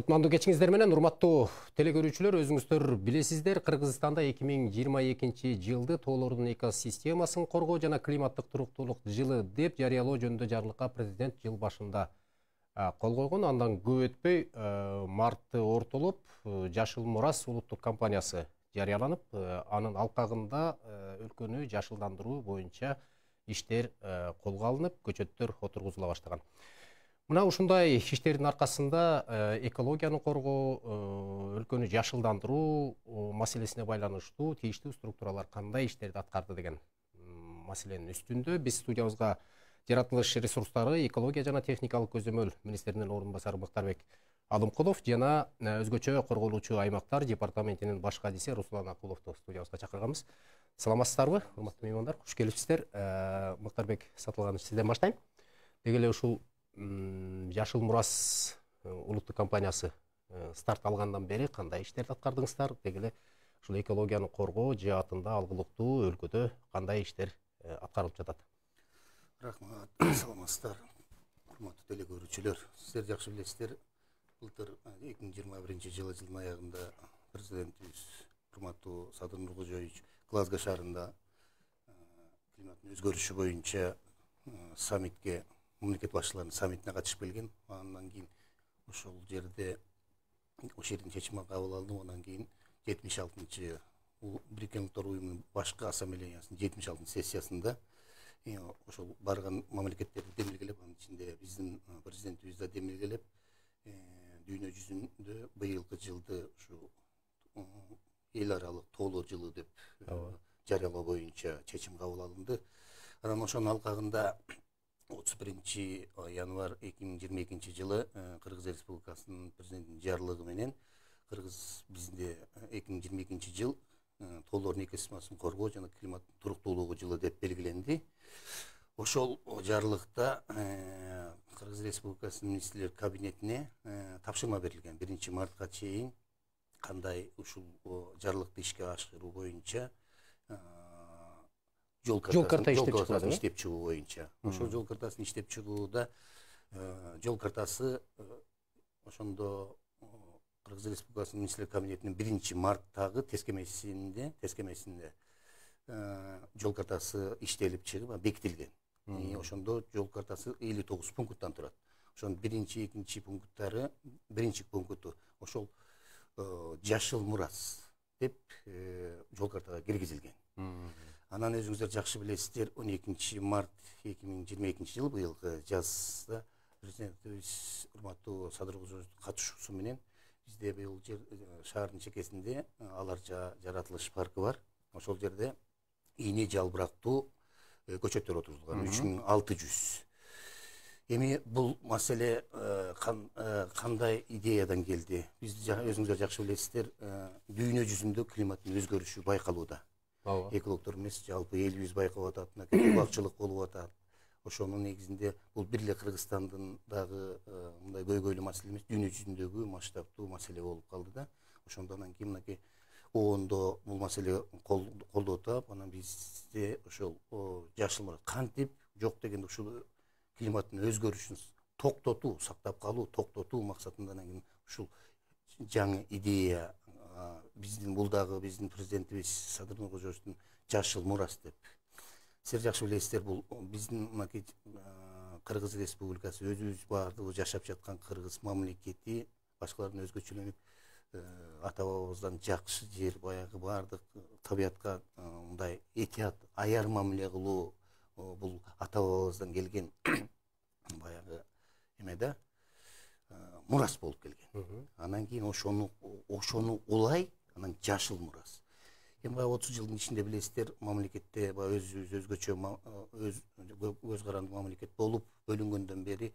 Кутмандуу кечиңиздер менен урматтуу телекөрүүчүлөр, өзүңүздөр билесиздер, Кыргызстанда 2022 жылды тоолордун экосистемасын коргоо жана климаттык туруктуулук жылы деп жарыялоо жөнүндө жарлыкка президент жыл башында кол койгон. Андан көп өтпөй мартты ортолоп Жашыл Мурас улуттук компаниясы жарыяланып, анын алкагында өлкөнү жашылдандыруу боюнча иштер колго алынып, көчөттөр отургузула баштаган. Мына ушундай иштердин аркасында экологияны коргоо, өлкөнү жашылдандыруу маселесине байланыштуу тийиштүү структуралар кандай иштерди аткарды деген маселенин үстүндө биз студиябызга жаратылыш ресурстары, экология жана техникалык көзөмөл министринин орун басары Мыктарбек Алымкулов жана өзгөчө корголуучу аймактар департаментинин баш кадиси Руслан Акуловду студиябызга чакырганбыз. Саламатсыздарбы, урматтуу меймандар, куш келипсиздер. Мыктарбек Сатылганович, сизден баштайм. Деги эле ушул Жашыл Мурас улуттук компаниясы старт алгандан бери кандай иштерди аткардыңыздар? Деги эле ушул экологияны коргоо жаатында алгылыктуу өлкөдө кандай иштер аткарылып жатат? Рахмат, саламатсыздар, урматтуу телекөрүүчүлөр. Сиздер жакшы билесиздер, былтыр 2021 жылдын аягында президентибиз урматтуу Садыр Нуркожоевич Глазго шаарында климаттын өзгөрүшү боюнча саммитке, мамлекет башчыларынын саммитине катышып келген. Андан кийин ошол жерде ошердин чечими кабыл алынып, андан кийин 76-чы Бириккен Улуттар уюмунун башкы ассамблеясынын 76-чы сессиясында ошол барган мамлекеттерди демилгелеп, анын ичинде биздин президентибиз да демилгелеп, дүйнө жүзүндө быйылкы жылды ушу эл аралык тоолор жылы деп жарыялоо боюнча чечим кабыл алынды. Анан ошонун алкагында 31 январь 2022 жылы Кыргыз Республикасынын президентинин жарлыгы менен Кыргыз бизде 2022 жыл тоолордун экосистемасын коргоо жана климаттын туруктуулугу жылы деп белгиленди. Ошол жарлыкта Кыргыз Республикасынын министрлер кабинетине тапшырма берилген. 1 мартка чейин кандай ушул жарлыкты ишке ашыруу боюнча жол картасын иштеп чыгуу боюнча. Ошол жол картасын иштеп чыгууда жол картасы ошондо Кыргыз Республикасынын министрлер кабинетинин 1 марттагы тескемесинде жол картасы иштелип чыгып бекитилген. Ошондо жол картасы 59 пункттан турат. Ошонун 1-2 пункттары, 1 пункту ошол Жашыл Мурас деп жол картага киргизилген. Анан өзүңүздөр жакшы билесиздер, 12 март 2022 жыл быйылкы жазда президентибиз урматтуу Садыр Нуркожоевдун катышуусу менен бизде быйыл шаардын чекесинде Аларжа жаратылыш паркы бар. Ошол жерде ийне жалбырактуу көчөттөр отурулган 3600. Эми бул маселе кандай идеядан келди? Биз өзүңүздөр жакшы билесиздер, дүйнө жүзүндө климаттын өзгөрүшү байкалууда. Экологдор эмес, жалпы элибиз байкап атат, кургакчылык болуп атат. Ошонун негизинде бул бир эле Кыргызстандын дагы мындай көйгөйлүү маселе эмес, дүйнө жүзүндөгү масштабтуу маселе болуп калды да. Ошондон кийин мынакей оондо бул маселе колдоо таап, анан бизде ошол Жашыл Мурас кантип жок дегенде ушул климаттын өзгөрүшүн токтотуу, сактап калуу, токтотуу максатында ушул жаңы идея биздин бул дагы биздин президентибиз Садыр Нуркожоевдун Жашыл Мурас деп. Сиздер жакшы билесиздер, бул биздин мынакей Кыргыз Республикасы өзүбүз баардыгы жашап жаткан кыргыз мамлекети башкалардан өзгөчөлөнүп ата бабабыздан жакшы жер, баягы баардык табиятка мындай этият, аяр мамиле кылуу бул ата бабабыздан келген баягы эме да мурас болуп келген. Анан кийин ошону улай, анан Жашыл Мурас. Эми 30 жылдын ичинде билесиздер, мамлекетте өзгөчө көз карандуу мамлекет болуп бөлүнгөндөн бери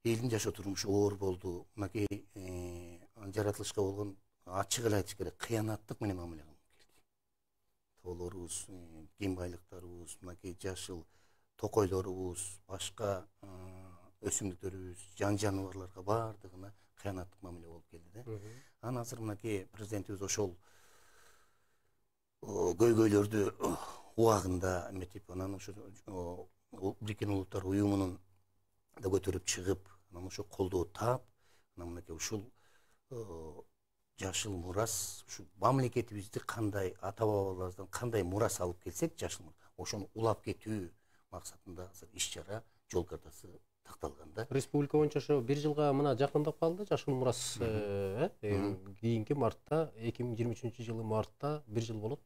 элдин жашоо турмушу оор болду. Мынакей жаратылышка болгон ачык эле айтыш керек, кыянаттык менен мамиле кылынып келди. Тоолорубуз, кен байлыктарыбыз, мынакей жашыл токойлорубуз, башка өсүмдүктөрүбүз, жан жаныбарларга баардыгына кыянаттык мамиле болуп келди да. Анан азыр мынакей президентибиз ошол көйгөйлөрдү убагында эметип, анан ошо Бириккен Улуттар уюмунун да көтөрүп чыгып, анан ошо колдоо таап, Анан мынакей ушул жашыл мурас ушу мамлекетибизди кандай ата бабаларыбыздан кандай мурас алып келсек жашыл ошону улап кетүү максатында азыр иш чара жол картасы такталган да. Республика боюнча ошо 1 жылга мына жакындап калды жашыл мурас. Кийинки мартта 2023 жылы мартта 1 жыл болот.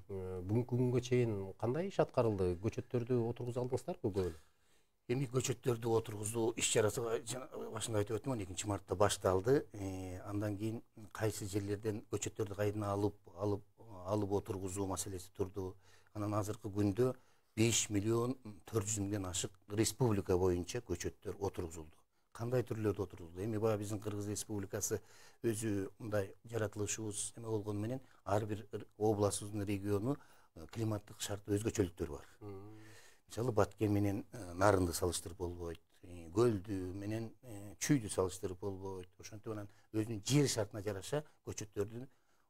Бүгүнкү күнгө чейин кандай иш аткарылды? Көчөттөрдү отургуза алдыңыздарбы көп эле? Эми көчөттөрдү отургузуу иш чарасы башында айтып өттүм, 2 мартта башталды. Андан кийин кайсы жерлерден көчөттөрдү кайдан алып отургузуу маселеси турду. Анан азыркы күндө 5 миллион 400 миңден ашык республика боюнча көчөттөр отургузулду. Кандай түрлөрдө отургузулду? Эми баягы биздин Кыргыз Республикасы өзү мындай жаратылышыбыз эме болгону менен ар бир областыбыздын региону климаттык шарт өзгөчөлүктөр бар. Мисалы Баткен менен Нарынды салыштырып болбойт, Көлдү менен Чүйдү салыштырып болбойт. Ошентип анан өзүнүн жер шартына жараша көчөттөрдүн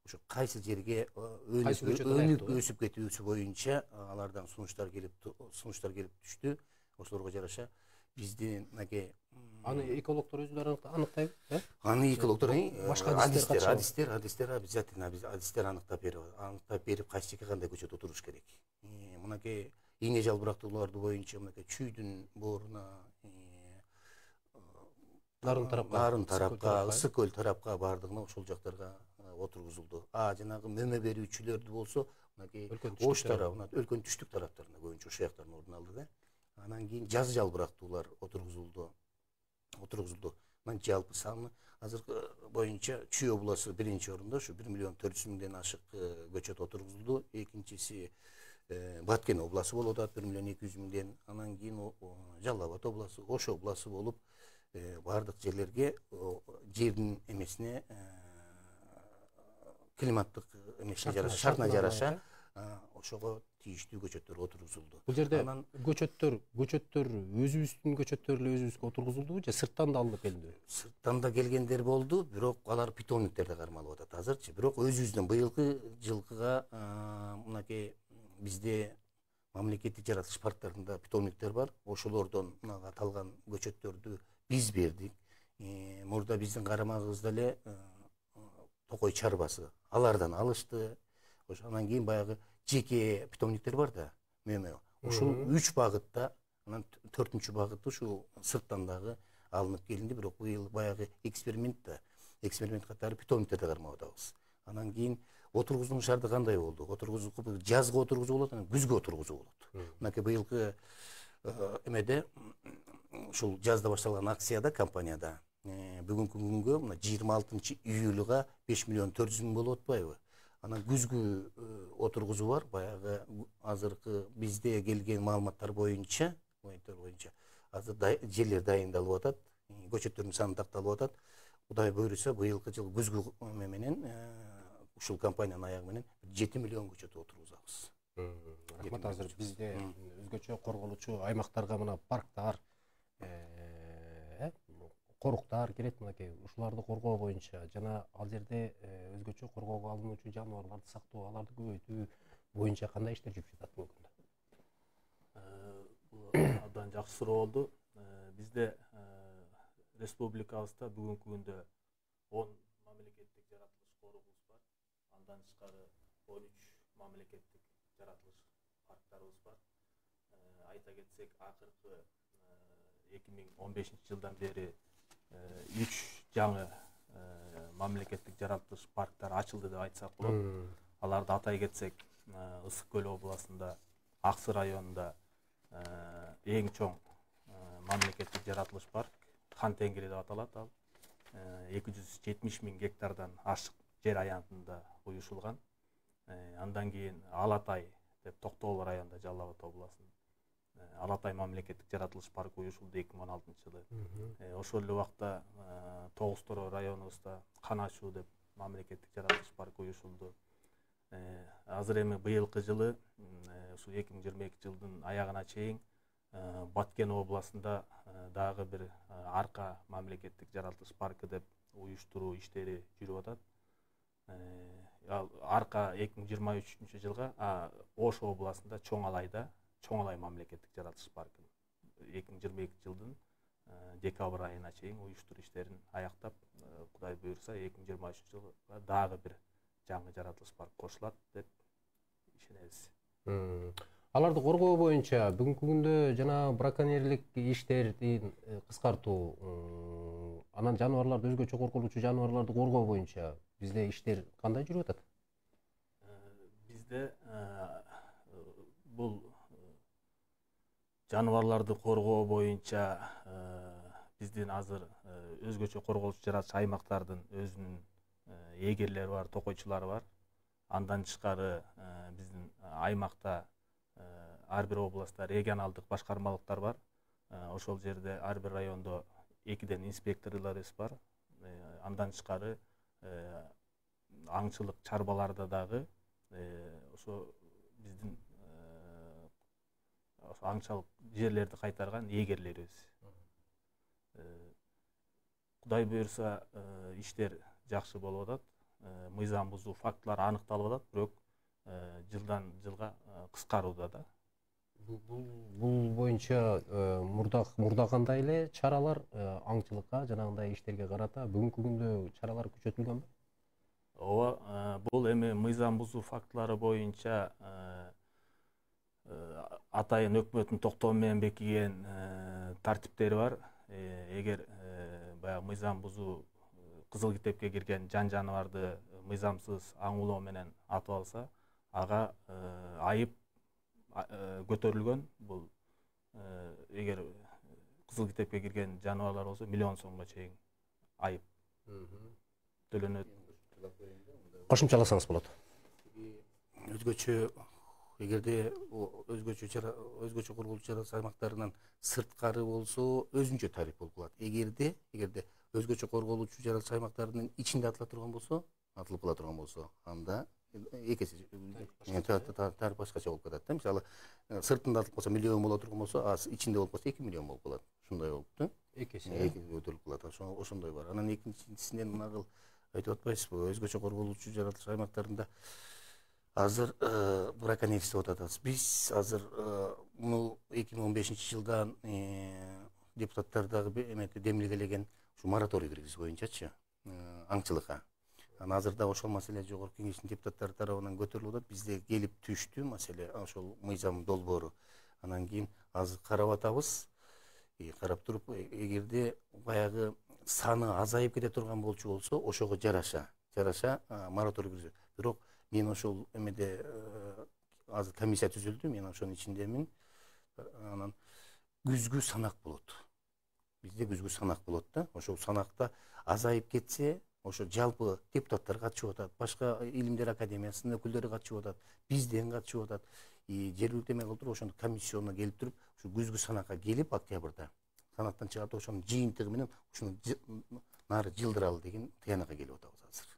ошо кайсы жерге өсүп кетүүсү боюнча алардан сунуштар келип түштү. Ошолорго жараша биздин мынакей аны экологдор өзүлөрү аныктайбы, Аны экологдор башка адистер обязательно адистер аныктап берип кайсы жерге кандай көчөт отуруш керек. Мынакей ийне жалбырактууларды боюнча мынакей Чүйдүн бооруна, Нарын тарапка, Ысык көл тарапка бардыгына ошол жактарга отургузулду. Жанагы мөмө берүүчүлөрдү болсо мынакей Ош тарабына, өлкөнүн түштүк тараптарына көбүнчө ошол жактарын ордун алды да. Анан кийин жаз жалбырактуулар отургузулду. Анан жалпы саны азыркы боюнча Чүй областы 1-орунда, ушу 1 миллион 400 миңден ашык көчөт отургузулду. Экинчиси Баткен областы болуп атат 1 миллион 200 миңден. Анан кийин Жалал Абад областы, Ош областы болуп бардык жерлерге жердин эмесине климаттык эмесине жараша, шартына жараша ошого тийиштүү көчөттөр отургузулду. Бул жерде көчөттөр өзүбүздүн көчөттөр эле өзүбүзгө отургузулдубу же сырттан да алынып келдиби? Сырттан да келгендер болду, бирок алар питомниктерде кармалып атат азырчы. Бирок өзүбүздөн быйылкы жылкыга мынакей бизде мамлекеттик жаратылыш парктарында питомниктер бар. Ошолордон мынага аталган көчөттөрдү биз бердик. Мурда биздин карамагыбызда эле Токой чарбасы алардан алышты. Анан кийин баягы жеке питомниктер бар да, ушул 3 багытта, анан 4-чү багыты ушул сырттан дагы алынып келинди, бирок быйыл баягы эксперимент катары питомниктерде кармап атабыз. Анан кийин отургузуунун шарты кандай болду? Жазга отургузуу болот, анан күзгө отургузуу болот. Мынакей быйылкы эмеде ушул жазда башталган акцияда компанияда бүгүнкү күнгө мына 26-июлга 5 миллион 400 миң болуп атпайбы? Анан күзгү отургузуу бар, баягы азыркы бизде келген маалыматтар боюнча азыр жерлер дайындалып атат, көчөттөрдүн саны такталып атат. Кудай буйруса быйылкы жыл күзгү менен ушул компаниянын аягы менен 7 миллион көчөт отургузабыз. Рахмат, азыр бизде өзгөчө корголуучу аймактарга мына парктар, коруктар келет, мынакей ушуларды коргоо боюнча жана ал жерде өзгөчө коргоого алынуучу жаныбарларды сактоо, аларды көбөйтүү боюнча кандай иштер жүрүп жатат бүгүн күндө? Бул абдан жакшы суроо болду. Бизде республикабызда бүгүнкү күндө 10 мамлекеттик жаратылыш корубуз бар. Андан тышкары 13 мамлекеттик жаратылыш парктарыбыз бар. Айта кетсек, акыркы 2015-жылдан бери 3 жаңы мамлекеттик жаратылыш парктар ачылды деп айтсак болот. Аларды атай кетсек, Ысык көл областында, Аксы районунда эң чоң мамлекеттик жаратылыш парк Хан Тенгири деп аталат. Ал 270 миң гектардан ашык жер аянтында уюшулган. Андан кийин Алатай деп Токтогул районунда, Жалал Абад областында Алатай мамлекеттик жаратылыш паркы уюшулду 2016-жылы. Ошол эле убакта Тогуз Тороо районубузда Каначуу деп мамлекеттик жаратылыш паркы уюшулду. Азыр эми быйылкы жылы, ушул 2022-жылдын аягына чейин Баткен областында дагы бир Арка мамлекеттик жаратылыш паркы деп уюштуруу иштери жүрүп атат. Ал Арка 2023-жылга Ош областында Чоң Алай мамлекеттик жаратылыш паркы 2022-жылдын декабрь айына чейин уюштуруу иштерин аяктап, Кудай буйрса 2023-жылга дагы бир жаңы жаратылыш парк кошулат деп ишенебиз. Аларды коргоо боюнча бүгүнкү күндө жана браконьерлик иштерин кыскартуу, анан жаныбарларды, өзгөчө коркулуучу жаныбарларды коргоо боюнча бизде иштер кандай жүрүп атат? Бизде бул жаныбарларды коргоо боюнча биздин азыр өзгөчө корголуучу жаратылыш аймактардын өзүнүн эгерлери бар, токойчулары бар. Андан тышкары биздин аймакта ар бир областта регионалдык башкармалыктар бар. Ошол жерде ар бир райондо 2ден инспекторлорубуз бар. Андан тышкары аңчылык чарбаларда дагы ошо биздин аңчылык жерлерди кайтарган эгерлерибиз. Кудай буйрса иштер жакшы болуп атат. Мыйзам бузуу фактылары аныкталып атат, бирок жылдан жылга кыскарууда да. Бул боюнча мурда кандай эле чаралар аңчылыкка, жанагындай иштерге карата бүгүнкү күндө чаралар күчөтүлгөнбү? Ооба, бул эми мыйзам бузуу фактылары боюнча атайын өкмөттүн токтому менен бекиген тартиптери бар. Эгер баягы мыйзам бузуу кызыл китепке кирген жаныбарды мыйзамсыз аңуулоо менен атып алса, ага айып көтөрүлгөн. Бул эгер кызыл китепке кирген жаныбарлар болсо 1 миллион сомго чейин айып төлөнөт. Кошумчаласаңыз болот. Өзгөчө эгерде өзгөчө корголуучу жаратылыш аймактарынан сырткары болсо өзүнчө тариф болуп калат. Эгерде өзгөчө корголуучу жаратылыш аймактарынын ичинде атылып кала турган болсо, анда экеси тариф башкача болуп кетет да. Мисалы, сыртында атылып калса 1 миллион боло турган болсо, ичинде болуп калса 2 миллион болуп калат. Ушундай болуп да. Экеси көтөрүлүп калат. Ошондой бар. Анан экинчисинен мынагыл айтып атпайсызбы, өзгөчө корголуучу жаратылыш аймактарында азыр браконьерство деп атабыз. Биз азыр муну 2015-жылдан депутаттар дагы демилгелеген ушу мораторий киргизүү боюнчачы аңчылыкка. Анан азырда ошол маселе жогорку кеңештин депутаттары тарабынан көтөрүлүп атат. Бизде келип түштү маселе ошол мыйзам долбоору. Анан кийин азыр карап атабыз. Карап туруп, эгерде баягы саны азайып кете турган болсо, ошого жараша мораторий киргизет. Бирок мен ошол эмеде азыр комиссия түзүлдү, мен ошонун ичиндемин. Анан күзгү санак болот. Бизде күзгү санак болот да. Ошол санакта азайып кетсе, ошо жалпы депутаттар катышып атат, башка илимдер академиясынын өкүлдөрү катышып атат, бизден катышып атат. Жергиликтүү эме кылып туруп, ошону комиссияга келип туруп, ушу күзгү санакка келип октябрда санаттан чыгып, ошонун жыйынтыгы менен ушуну нары жылдыралы деген тыянакка келип атабыз азыр.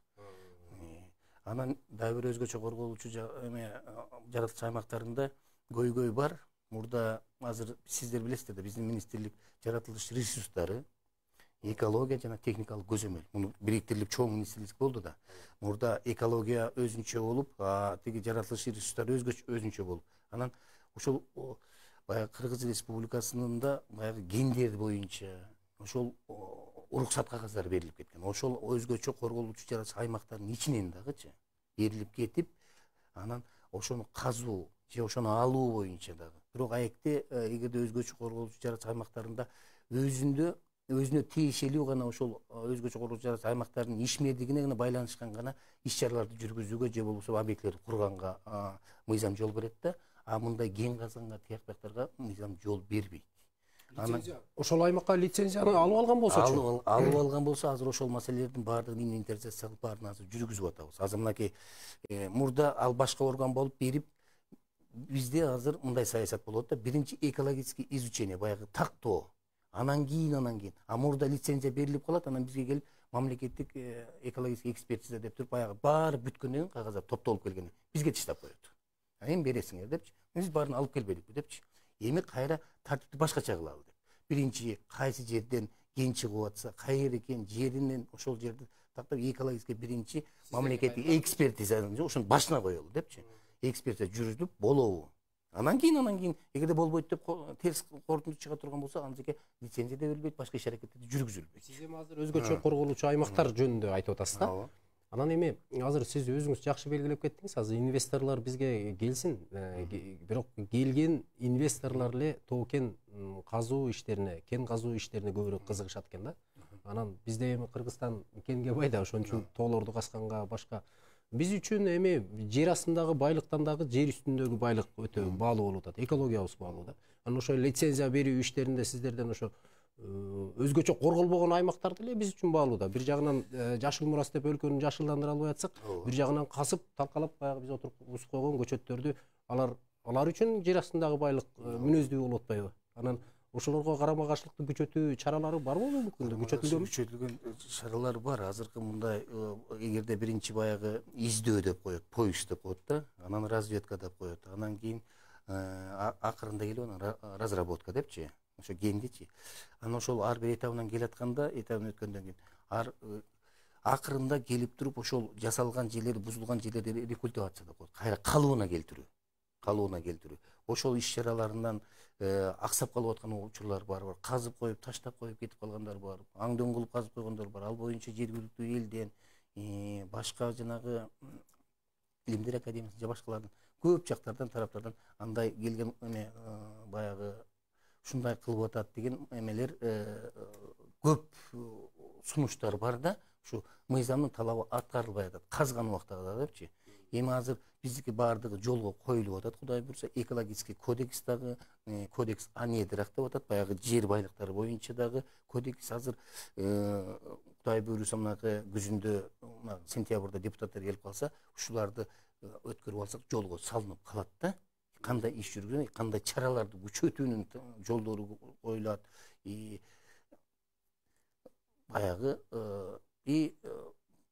Анан дагы бир өзгөчө корголуучу жаратылыш аймактарында көйгөй бар. Мурда азыр сиздер билесиздер да, биздин министрлик жаратылыш ресурстары, экология жана техникалык көзөмөл. Муну бириктирилип чоң министрлик болду да. Мурда экология өзүнчө болуп, тиги жаратылыш ресурстары өзүнчө болуп. Анан ошол баягы Кыргыз Республикасынын да баягы гендер боюнча ошол уруксат кагаздары берилип кеткен. Ошол өзгөчө корголуучу жаратылыш аймактарынын ичинен дагычы берилип кетип, анан ошону казуу же ошону алуу боюнча дагы. Бирок аекте эгерде өзгөчө корголуучу жаратылыш аймактарында өзүнө тиешелүү гана ошол өзгөчө корголуучу жаратылыш аймактарынын ишмердигине гана байланышкан гана иш-чараларды жүргүзүүгө же болбосо объектилерди курганга мыйзам жол берет да. Мындай кен казганга, тияк-бияктарга мыйзам жол бербейт. Ошол аймакка лицензияны алып алган болсочу? Алып алган болсо, азыр ошол маселелердин баардыгын инвентаризация кылып, баарын азыр жүргүзүп атабыз. Азыр мынакей мурда ал башка орган болуп берип, бизде азыр мындай саясат болот да, биринчи экологический изучение, баягы тактоо. Анан кийин. Мурда лицензия берилип калат, анан бизге келип мамлекеттик экологический экспертиза деп туруп, баягы баары бүткөндөн кийин кагаздар топтолуп келгенде бизге таштап коет. Эми бересиңер депчи. Биз баарын алып келбедикпи депчи. Эми кайра тартипти башкача кылалы деп. Биринчи кайсы жерден кен чыгып атса, кайер экен жеринен ошол жерди тактап экологический биринчи мамлекеттик экспертиза ошонун башына коелу депчи. Экспертиза жүрүзүп болобу? Анан кийин эгерде болбойт деп терс корутунду чыга турган болсо, анчеке лицензия да берилбейт, башка иш аракеттерди жүргүзүлбөйт. Сиз эми азыр өзгөчө корголуучу аймактар жөнүндө айтып атасыз да. Ооба. Анан эми азыр сиз өзүңүз жакшы белгилеп кеттиңиз, азыр инвесторлор бизге келсин, бирок келген инвесторлор эле тоо-кен казуу иштерине, кен казуу иштерине көбүрөөк кызыгышат экен да. Анан бизде эми Кыргызстан кенге бай да, ошон үчүн тоолорду казганга башка биз үчүн эми жер астындагы байлыктан дагы жер үстүндөгү байлык өтө баалуу болуп атат, экологиябыз баалуу да. Анан ошо лицензия берүү иштеринде сиздерден ошо өзгөчө корголбогон аймактар деле биз үчүн баалуу да. Бир жагынан жашыл мурас деп өлкөнү жашылдандыра албай атсак, бир жагынан касып талкалап баягы биз отуруп бузуп койгон көчөттөрдү алар үчүн жер астындагы байлык мүнөздүү болуп атпайбы? Анан ошолорго карама каршылыкты күчөтүү чаралары барбы мүмкүн? Күчөтүлгөн чаралар бар. Азыркы мындай эгерде биринчи баягы издөө деп коет, поиск деп коет да, анан разведка деп коет. Анан кийин акырында келип анан разработка депчи, ошо кендичи. Анан ошол ар бир этабынан келатканда, этабын өткөндөн кийин акырында келип туруп ошол жасалган жерлер, бузулган жерлерди рекультивация деп коет. Кайра калыбына келтирүү. Ошол иш чараларынан аксап калып аткан учурлар бар. Казып коюп, таштап коюп кетип калгандар бар. Аңдөң кылып казып койгондар бар. Ал боюнча жергиликтүү элден, башка жанагы илимдер академиясы же башкалардан көп жактардан, тараптардан андай келген баягы ушундай кылып атат деген эмелер көп сунуштар бар да. Ушу мыйзамдын талабы аткарылбай атат. Казган убактагы депчи. Эми азыр биздики баардыгы жолго коюлуп атат, Кудай буйрса, экологический кодекс дагы, кодекс анедирак деп атат, баягы жер байлыктары боюнча дагы кодекс азыр Кудай буйрса мынакы күзүндө, сентябрда депутаттар келип калса, ушуларды өткөрүп алсак жолго салынып калат да. Кандай иш жүргүзүлөт, кандай чараларды күчөтүүнүн жолдору коюлат. Баягы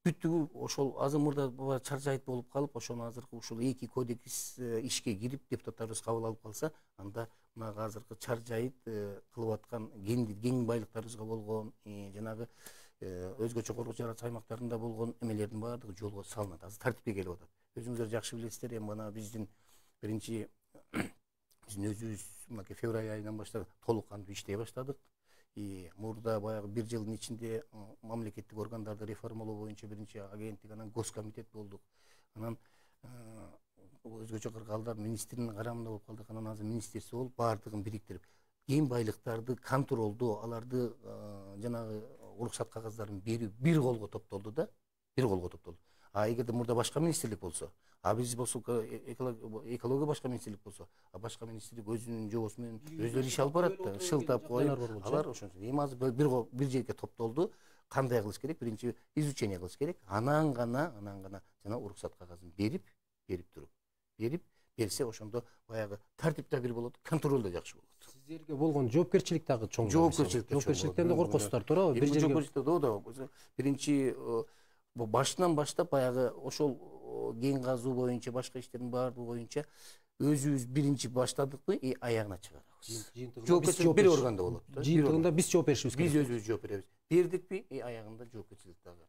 бүттүгү ошол азыр мурда чаржайыт болуп калып, ошону азыркы ушул эки кодекс ишке кирип, депутаттарыбыз кабыл алып калса, анда мына азыркы чаржайыт кылып аткан кен байлыктарыбызга болгон жанагы өзгөчө коргоо жаратчы аймактарында болгон эмелердин баардыгы жолго салынат. Азыр тартипке келип атат. Өзүңүздөр жакшы билесиздер, эми мына биздин биринчи биздин өзүбүз мынакей февраль айынан баштап толук кандуу иштей баштадык. Мурда баягы бир жылдын ичинде мамлекеттик органдарды реформалоо боюнча биринчи агенттик, анан госкомитет болдук. Анан өзгөчө кыргалдар министринин карамында болуп калдык. Анан азыр министерство болуп баардыгын бириктирип, кен байлыктарды контролдоо, аларды жанагы уруксат кагаздарын берүү бир колго топтолду да, бир колго топтолду. Эгерде мурда башка министрлик болсо, биз болсо экология башка министрлик болсо, башка министрлик өзүнүн жобосу менен өздөрү иш алып барат да, шылтап коюп, алар ошончо. Эми азыр бир жерге топтолду, кандай кылыш керек? Биринчи изучение кылыш керек. Анан гана жана уруксат кагазын берип берсе, ошондо баягы тартип да бир болот, контроль да жакшы болот. Сиздерге болгон жоопкерчилик дагы чоң. Жоопкерчиликтен да коркосуздар, туурабы? Бир жерге биринчи башынан баштап баягы ошол кен казуу боюнча, башка иштердин баардыгы боюнча өзүбүз биринчи баштадыкпы, аягына чыгарабыз. Жоопкерчилик бир органда болот да. Жыйынтыгында биз жооп беришибиз керек. Биз өзүбүз жооп беребиз. Бердикпи, аягында жоопкерчилик дагы.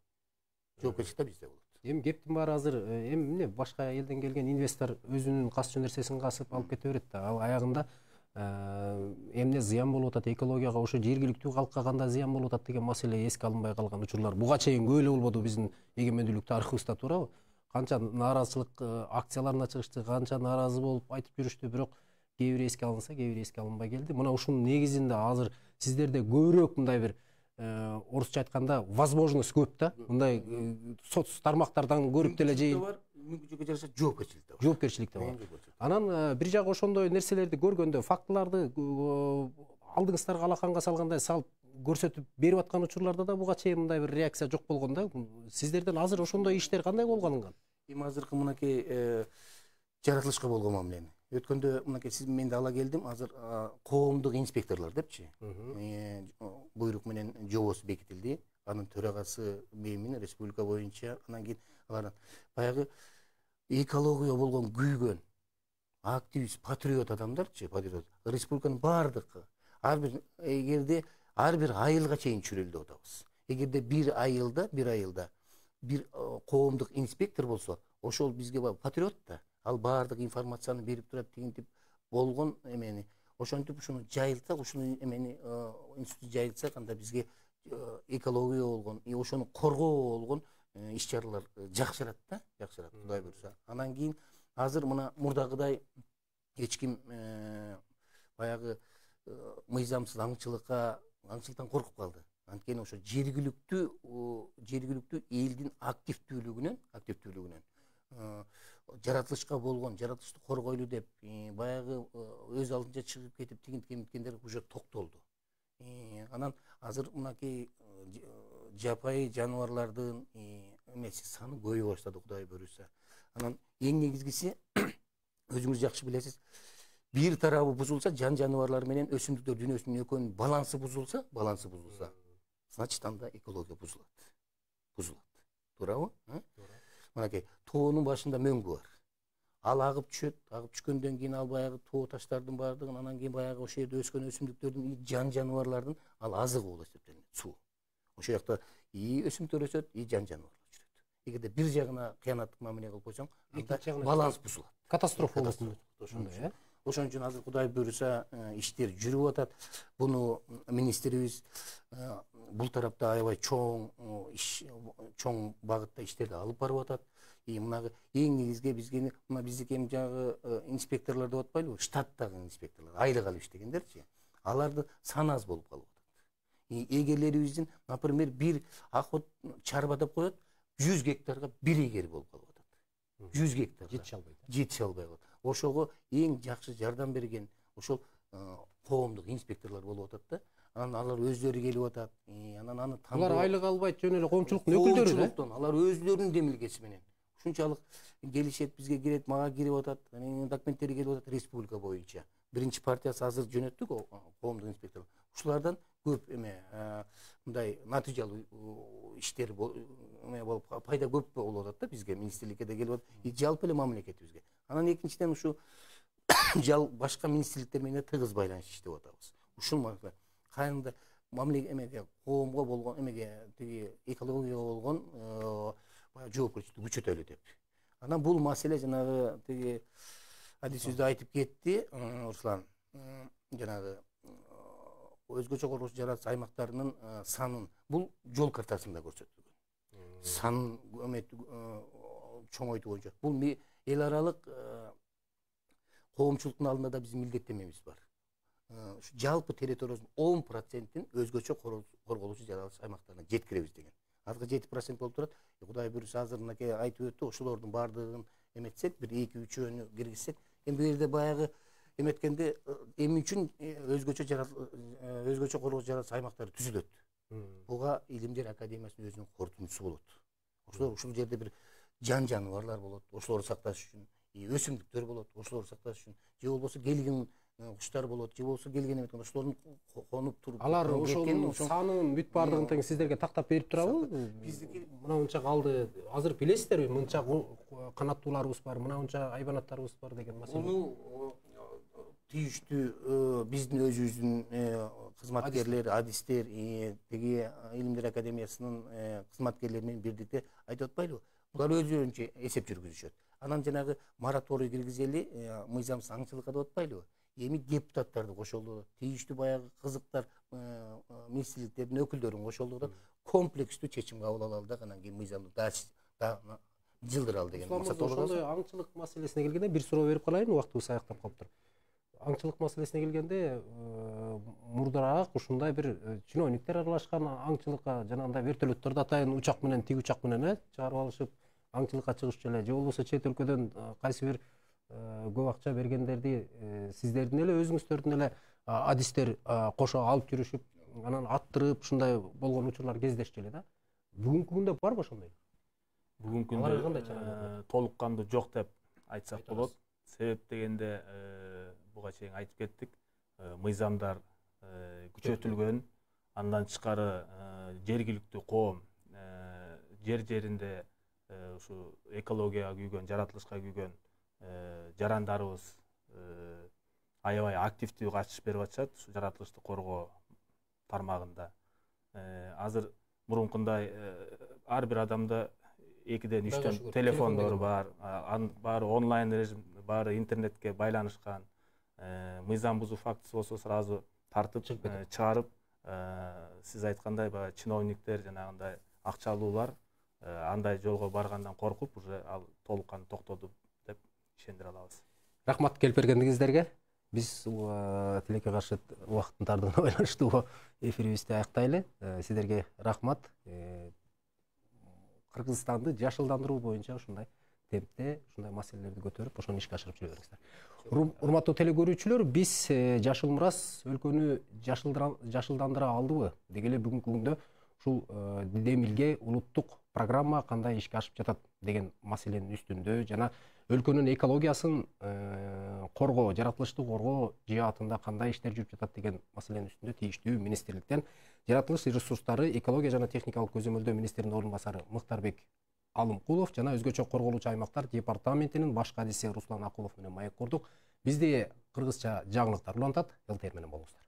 Жоопкерчилик да бизде болот. Эми кептин баары азыр эми эмне башка элден келген инвестор өзүнүн касчу нерсесин касып алып кете берет да. Ал аягында эмне зыян болуп атат, экологияга, ошо жергиликтүү калкка кандай зыян болуп атат деген маселе эске алынбай калган учурлар буга чейин көп эле болбоду биздин эгемендүүлүк тарыхыбызда, туурабы? Канча нааразычылык акцияларына чыгышты, канча нааразы болуп айтып жүрүштү, бирок кээ бири эске алынса, кээ бири эске алынбай келди. Мына ушунун негизинде азыр сиздерде көбүрөөк мындай бир орусча айтканда возможность көп да. Мындай соц тармактардан көрүп деле мүмкүнчүлүккө жараша жоопкерчилик да бар. Анан бир жагы ошондой нерселерди көргөндө, фактыларды алдыңыздарга алаканга салгандай салып көрсөтүп берип аткан учурларда да буга чейин мындай бир реакция жок болгон да. Сиздерден азыр ошондой иштер кандай колго алынган? Эми азыркы мынакей жаратылышка болгон мамилени өткөндө мынакей сиз менде ала келдим, азыр коомдук инспекторлор депчи, буйрук менен жобосу бекитилди. Анын төрагасы мен республика боюнча, анан кийин алардан баягы экология болгон күйгөн активист, патриот адамдарчы, патриот республиканын баардыгы эгерде ар бир айылга чейин чүрөлдөп атабыз. Эгерде бир айылда бир коомдук инспектор болсо, ошол бизге патриот да. Ал баардык информацияны берип турат, тигинтип болгон эмени ошентип ушуну жайылтсак, ушуну эмени институт жайылтсак, анда бизге экология болгон, ошону коргоо болгон иш-чаралар жакшырат да, жакшырат Кудай буйрса. Анан кийин азыр мына мурдагыдай эч ким баягы мыйзамсыз аңчылыктан коркуп калды. Анткени ошо жергиликтүү элдин активдүүлүгүнөн жаратылышка болгон, жаратылышты коргойлу деп баягы өз алдынча чыгып кетип тигинткендер уже токтолду. Анан азыр мынакей жапайы жаныбарлардын эмеси саны көбөйө баштады Кудай буйрса. Анан эң негизгиси өзүңүз жакшы билесиз, бир тарабы бузулса, жаныбарлар менен өсүмдүктөр дүйнөсүнүн экөөнүн балансы бузулса, значит анда экология бузулат. Туурабы? Мынакей тоонун башында мөңгү бар. Ал агып түшөт, агып түшкөндөн кийин ал баягы тоо таштардын баардыгын, анан кийин баягы ошол жерде өскөн өсүмдүктөрдүн жаныбарлардын ал азыгы болуп эсептелинет, суу. Ошол жакта өсүмдүктөр өсөт, жаныбарлар жүрөт. Эгерде бир жагына кыянаттык мамиле кылып койсоң, анда баланс бузулат. Катастрофа болот. Ошондой. Ошон үчүн азыр Кудай буйрса иштер жүрүп атат. Буну министрибиз бул тарапта аябай чоң багытта иштерди алып барып атат. Мынагы эң негизги бизге мына биздики эми жагы инспекторлор деп атпайлыбы? Штаттагы инспекторлор, айлык алып иштегендерчи. Аларды саны аз болуп калып атат. Эгерлерибиздин, например, бир ахот чарба деп коет, 100 гектарга бир эгер болуп калып атат. 100 гектарга жетише албай калат. Ошого эң жакшы жардам берген ошол коомдук инспекторлор болуп атат да. Анан алар өздөрү келип атат. Анан аны тандоо. Алар айлык албайт, жөн эле коомчулуктун өкүлдөрү да. Алар өздөрүнүн демилгеси менен ушунчалык келишет, бизге кирет, мага кирип атат. Документтери келип атат республика боюнча. Биринчи партиясы азыр жөнөттүк коомдук инспекторлор. Ушулардан көп мындай натыйжалуу иштер болуп пайда көп болуп атат да бизге, министрликке да келип атат, жалпы эле мамлекетибизге. Анан экинчиден ушу башка министрликтер менен тыгыз байланыш иштеп атабыз. Ушул кайында мамлекет коомго болгон тиги экологияга болгон жоопкерчиликти күчөтөлү деп. Анан бул маселе жанагы тиги адисибизде айтып кетти Руслан, жанагы өзгөчө коргоочу жаратылыш аймактарынын санын бул жол картасында көрсөтүлгөн. Сан чоңойтуу боюнча бул эл аралык коомчулуктун алдында да биздин милдеттенмебиз бар. Жалпы территориябыздын 10%-ин өзгөчө корголуучу жаратылыш аймактарына жеткиребиз деген. Азыркы 7% болуп турат. Кудай буйрса азыр мынакей айтып өттү, ошолордун баардыгын эметсек, бир 2-3-өөнү киргизсек, эми бул жерде баягы эметкенде эми үчүн өзгөчө коргоочу жаратылыш аймактары түзүлөт. Буга Илимдер академиясынын өзүнүн корутундусу болот. Ошол жерде бир жаныбарлар болот, ошолорду сакташ үчүн, өсүмдүктөр болот, ошолорду сакташ үчүн, же болбосо келген куштар болот, же болбосо келген эметкен ошолордун конуп туруп алар ошонун санын бүт баардыгын тең сиздерге тактап берип турабы? Биздики мына мынча калды. Азыр билесиздерби, мынча канаттууларыбыз бар, мына мынча айбанаттарыбыз бар деген маселе. Муну тийиштүү биздин өзүбүздүн кызматкерлер, адистер, тиги Илимдер академиясынын кызматкерлери менен бирдикте айтып атпайлыбы? Булар өзүнчө эсеп жүргүзүшөт. Анан жанагы мораторий киргизели, мыйзамсыз аңчылыкка деп атпайлыбы? Эми депутаттарды кошолду, тийиштүү баягы кызыктар министрликтердин өкүлдөрүн кошолду, комплекстүү чечим кабыл алалы да, анан кийин мыйзамды да жылдыралы деген максат болот. Ошондой аңчылык маселесине келгенде бир суроо берип калайын, убактыбыз аяктап калыптыр. Аңчылык маселесине келгенде мурдараак ушундай бир чиновниктер аралашкан аңчылыкка, жанагындай вертолетторду атайын учак менен, тиги учак менен чыгарып алышып аңчылыкка чыгышчу эле, же болбосо чет өлкөдөн кайсы бир көп акча бергендерди сиздердин эле өзүңүздөрдүн эле адистер кошо алып жүрүшүп, анан аттырып ушундай болгон учурлар кездешчү эле да. Бүгүнкү күндө барбы ошондой? Бүгүнкү күндө толук кандуу жок деп айтсак болот. Себеп дегенде буга чейин айтып кеттик. Мыйзамдар күчөтүлгөн, андан тышкары жергиликтүү коом жер-жеринде ушу экологияга күйгөн, жаратылышка күйгөн жарандарыбыз аябай активдүү катышып берип атышат ушу жаратылышты коргоо тармагында. Азыр мурункундай ар бир адамда 2ден 3төн телефондору бар, баары онлайн режим, баары интернетке байланышкан. мыйзам бузуу фактысы болсо сразу тартып чыгарып, сиз айткандай баягы чиновниктер жанагындай акчалуулар андай жолго баргандан коркуп уже ал толук кандуу токтоду деп ишендире алабыз. Рахмат келип бергендигиңиздерге. Биз тилекке каршы убакыттын тардыгына байланыштуу эфирибизди аяктайлы. Сиздерге рахмат. Кыргызстанды жашылдандыруу боюнча ушундай темпте ушундай маселелерди көтөрүп, ошону ишке ашырып жүрө бериңиздер. Урматтуу телекөрүүчүлөр, биз Жашыл Мурас өлкөнү жашылдандыра алдыбы деги эле бүгүнкү күндө ушул демилге улуттук программа кандай ишке ашып жатат деген маселенин үстүндө жана өлкөнүн экологиясын коргоо, жаратылышты коргоо жаатында кандай иштер жүрүп жатат деген маселенин үстүндө тийиштүү министрликтен жаратылыш ресурстары, экология жана техникалык көзөмөлдөө министринин орун басары Мыктарбек Алымкулов жана өзгөчө корголуучу аймактар департаментинин баш кадиси Руслан Акулов менен маек курдук. Бизди кыргызча жаңылыктар улантат. Эл менен болуңуздар.